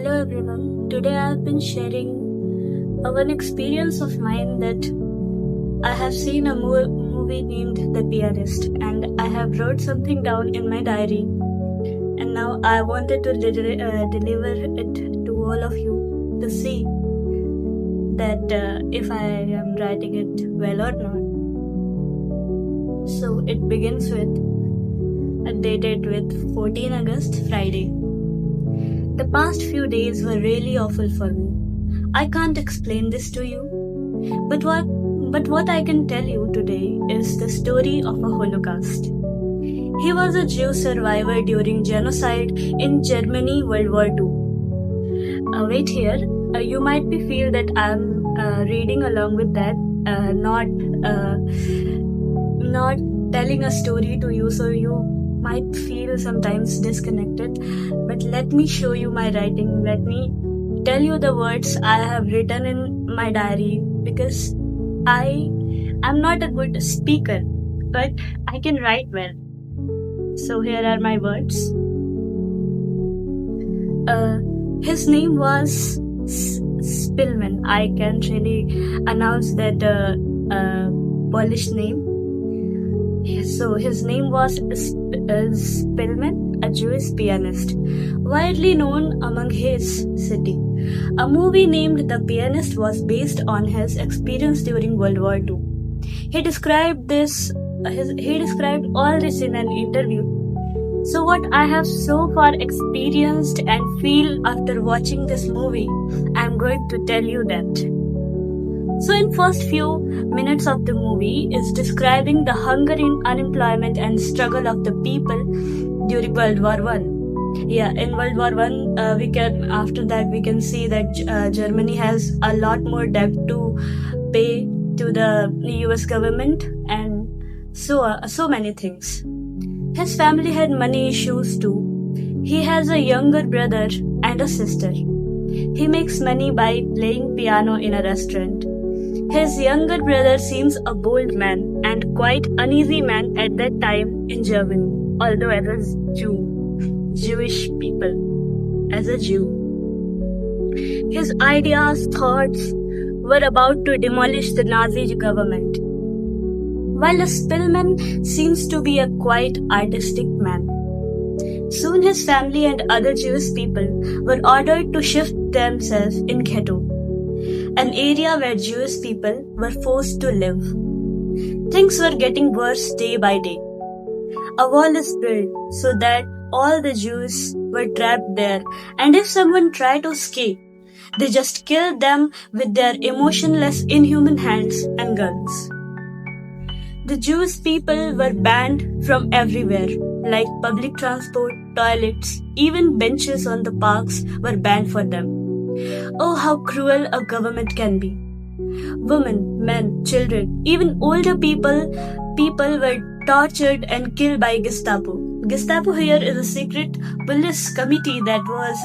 Hello everyone. Today I have been sharing one experience of mine that I have seen a movie named The Pianist, and I have wrote something down in my diary, and now I wanted to deliver it to all of you to see that if I am writing it well or not. So it begins with dated with 14 August, Friday. The past few days were really awful for me. I can't explain this to you, but what I can tell you today is the story of a Holocaust. He was a Jew survivor during genocide in Germany, World War II. Wait here, you might be feel that I'm reading along with that, not telling a story to you, so you might feel sometimes disconnected, but let me show you my writing. Let me tell you the words I have written in my diary, because I am not a good speaker, but I can write well. So here are my words. His name was Spillman. I can't really announce that Polish name. So his name was Spillman, a Jewish pianist, widely known among his city. A movie named The Pianist was based on his experience during World War II. He described all this in an interview. So what I have so far experienced and feel after watching this movie, I am going to tell you that. So in first few minutes of the movie is describing the hunger, unemployment and struggle of the people during World War I. Yeah, in World War I, we can see that Germany has a lot more debt to pay to the US government and so many things. His family had money issues too. He has a younger brother and a sister. He makes money by playing piano in a restaurant. His younger brother seems a bold man and quite uneasy man at that time in Germany, although as a Jewish people, as a Jew. His ideas, thoughts were about to demolish the Nazi government, while Spillman seems to be a quite artistic man. Soon his family and other Jewish people were ordered to shift themselves in ghetto, an area where Jewish people were forced to live. Things were getting worse day by day. A wall is built so that all the Jews were trapped there, and if someone tried to escape, they just killed them with their emotionless, inhuman hands and guns. The Jewish people were banned from everywhere, like public transport, toilets, even benches on the parks were banned for them. Oh, how cruel a government can be. Women, men, children, even older people were tortured and killed by Gestapo. Gestapo here is a secret police committee that was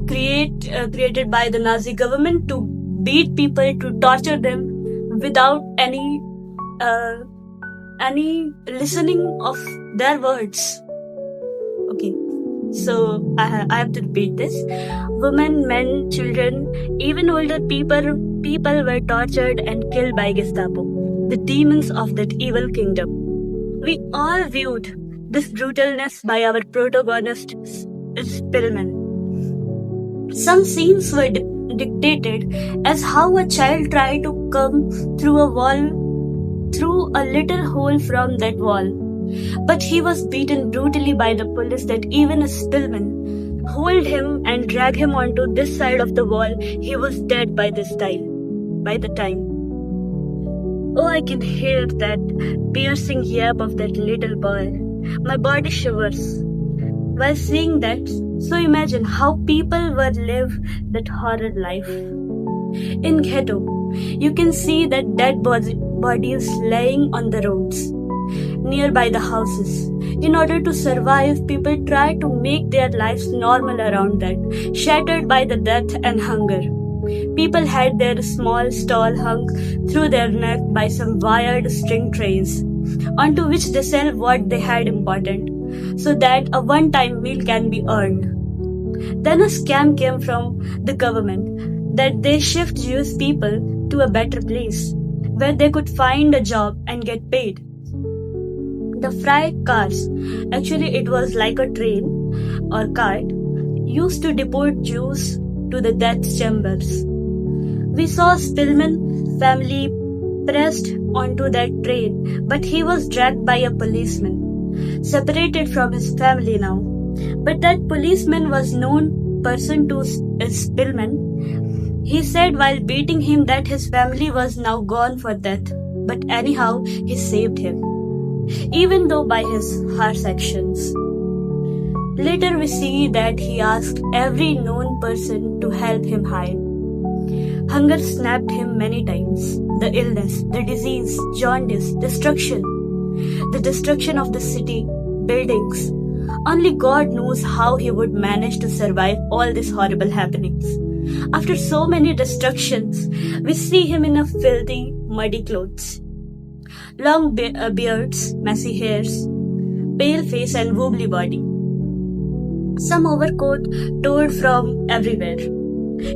created by the Nazi government to beat people, to torture them without any listening of their words. Okay. So I have to repeat this. Women, men, children, even older people were tortured and killed by Gestapo, the demons of that evil kingdom. We all viewed this brutalness by our protagonist Spillman. Some scenes were dictated as how a child tried to come through a little hole from that wall. But he was beaten brutally by the police that even a Spillman hold him and drag him onto this side of the wall. He was dead by the time. Oh, I can hear that piercing yap of that little boy. My body shivers while seeing that. So imagine how people would live that horrid life. In ghetto, you can see that dead bodies laying on the roads nearby the houses. In order to survive, people try to make their lives normal around that, shattered by the death and hunger. People had their small stall hung through their neck by some wired string trays, onto which they sell what they had important. so that a one-time meal can be earned. Then a scam came from the government that they shift Jewish people to a better place where they could find a job and get paid. The freight cars, actually it was like a train or cart, used to deport Jews to the death chambers. We saw Spillman family pressed onto that train, but he was dragged by a policeman, separated from his family now. But that policeman was known person to Spillman. He said while beating him that his family was now gone for death, but anyhow he saved him, even though by his harsh actions. Later we see that he asked every known person to help him hide. Hunger snapped him many times. The illness, the disease, jaundice, destruction. The destruction of the city, buildings. Only God knows how he would manage to survive all these horrible happenings. After so many destructions, we see him in a filthy, muddy clothes. Long beards, messy hairs, pale face and wobbly body. Some overcoat torn from everywhere.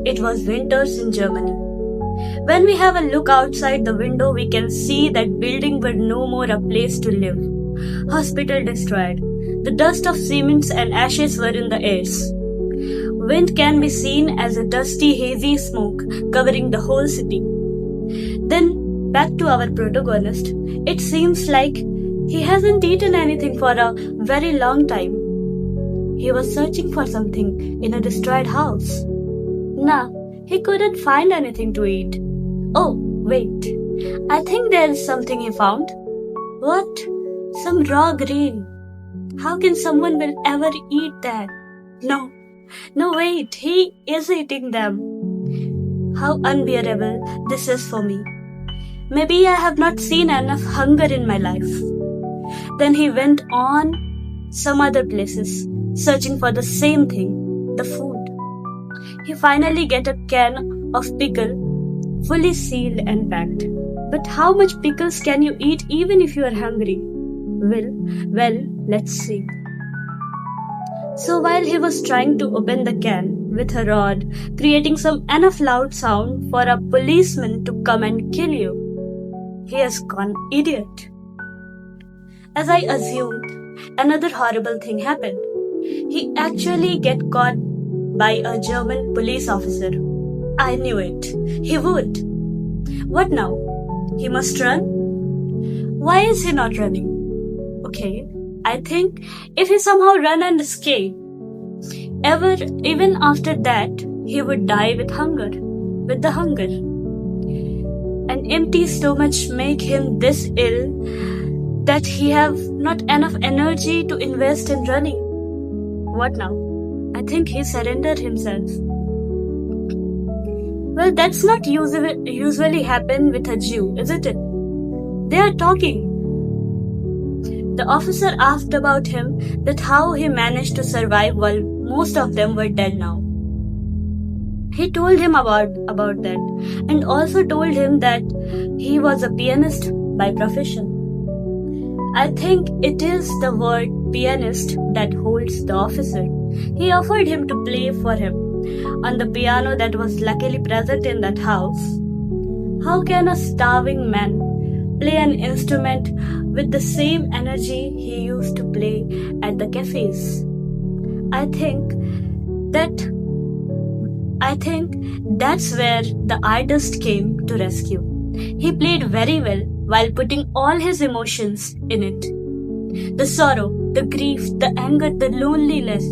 It was winters in Germany. When we have a look outside the window, we can see that buildings were no more a place to live. Hospital destroyed. The dust of cements and ashes were in the airs. Wind can be seen as a dusty, hazy smoke covering the whole city. Then, back to our protagonist, it seems like he hasn't eaten anything for a very long time. He was searching for something in a destroyed house. Nah, he couldn't find anything to eat. Oh, wait. I think there is something he found. What? Some raw grain. How can someone will ever eat that? No, wait. He is eating them. How unbearable this is for me. Maybe I have not seen enough hunger in my life. Then he went on some other places, searching for the same thing, the food. He finally get a can of pickle, fully sealed and packed. But how much pickles can you eat even if you are hungry? Well, let's see. So while he was trying to open the can with a rod, creating some enough loud sound for a policeman to come and kill you, he has gone idiot. As I assumed, another horrible thing happened. He actually get caught by a German police officer. I knew it. He would. What now? He must run? Why is he not running? Okay, I think if he somehow run and escape, even after that, he would die with the hunger. An empty stomach make him this ill that he have not enough energy to invest in running. What now? I think he surrendered himself. Well, that's not usually happen with a Jew, isn't it? They are talking. The officer asked about him, that how he managed to survive while most of them were dead now. He told him about that and also told him that he was a pianist by profession. I think it is the word pianist that holds the officer. He offered him to play for him on the piano that was luckily present in that house. How can a starving man play an instrument with the same energy he used to play at the cafes? I think that's where the artist came to rescue. He played very well while putting all his emotions in it. The sorrow, the grief, the anger, the loneliness,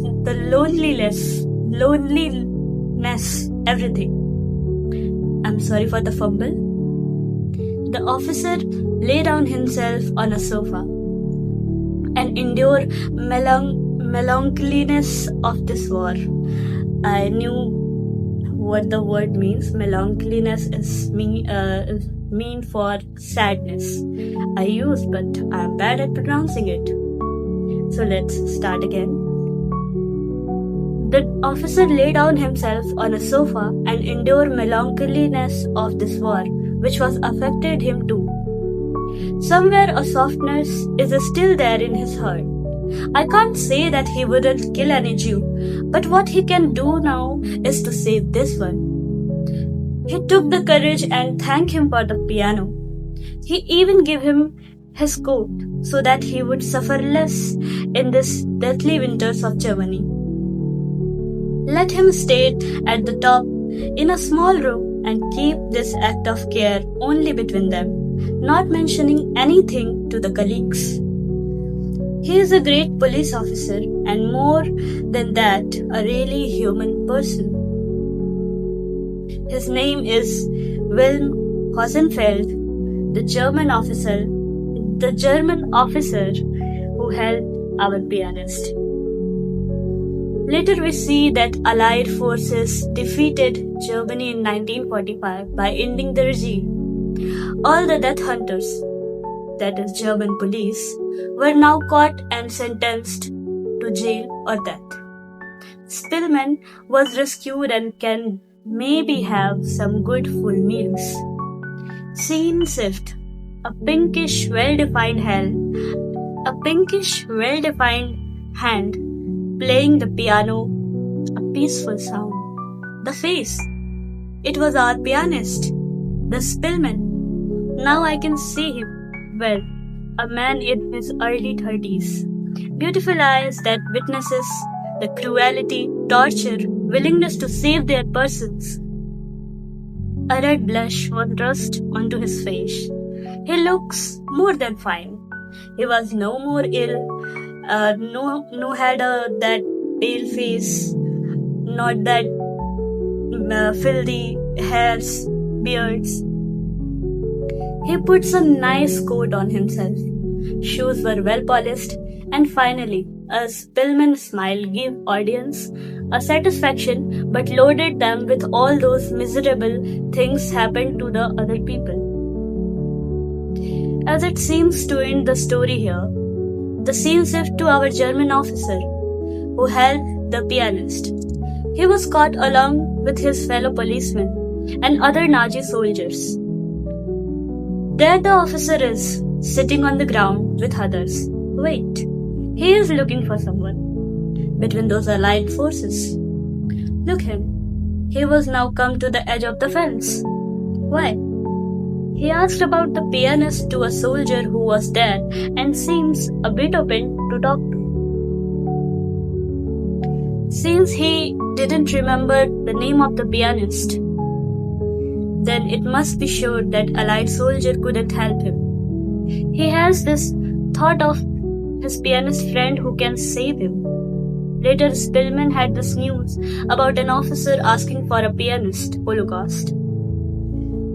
everything. I'm sorry for the fumble. The officer lay down himself on a sofa and endured melancholiness of this war. I knew what the word means. Melancholiness is mean for sadness. I use, but I'm bad at pronouncing it. So let's start again. The officer lay down himself on a sofa and endured melancholiness of this war, which was affected him too. Somewhere a softness is still there in his heart. I can't say that he wouldn't kill any Jew, but what he can do now is to save this one. He took the courage and thanked him for the piano. He even gave him his coat so that he would suffer less in this deathly winters of Germany. Let him stay at the top in a small room and keep this act of care only between them, not mentioning anything to the colleagues. He is a great police officer and more than that, a really human person. His name is Wilhelm Hosenfeld, the German officer who helped our pianist. Later we see that Allied forces defeated Germany in 1945 by ending the regime. All the death hunters, that is German police, were now caught and sentenced to jail or death. Spillman was rescued and can maybe have some good full meals. Scene shift. A pinkish well-defined hand playing the piano, a peaceful sound. The face. It was our pianist, the Spillman. Now I can see him well, a man in his early 30s. Beautiful eyes that witnesses the cruelty, torture, willingness to save their persons. A red blush was rushed onto his face. He looks more than fine. He was no more ill, no had that pale face, not that filthy hairs, beards. He puts a nice coat on himself. Shoes were well polished, and finally, a Spillman smile gave audience a satisfaction but loaded them with all those miserable things happened to the other people. As it seems to end the story here, the scene shifts to our German officer who held the pianist. He was caught along with his fellow policemen and other Nazi soldiers. There the officer is, sitting on the ground with others. Wait, he is looking for someone between those allied forces. Look him. He was now come to the edge of the fence. Why? He asked about the pianist to a soldier who was there and seems a bit open to talk to. Since he didn't remember the name of the pianist, then it must be sure that Allied soldier couldn't help him. He has this thought of his pianist friend who can save him. Later, Spillman had this news about an officer asking for a pianist, Holocaust.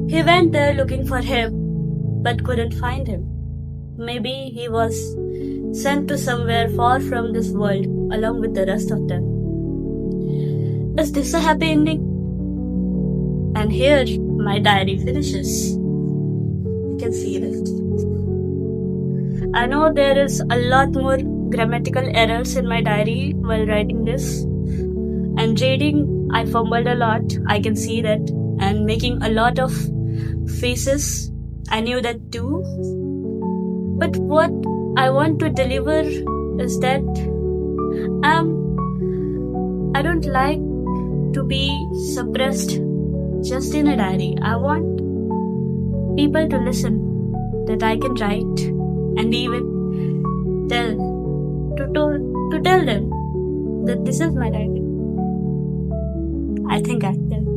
He went there looking for him, but couldn't find him. Maybe he was sent to somewhere far from this world along with the rest of them. Is this a happy ending? And here my diary finishes. You can see it. I know there is a lot more grammatical errors in my diary while writing this. And reading, I fumbled a lot. I can see that. And making a lot of faces. I knew that too. But what I want to deliver is that I don't like to be suppressed just in a diary. I want people to listen that I can write and even tell them that this is my diary. I think I can.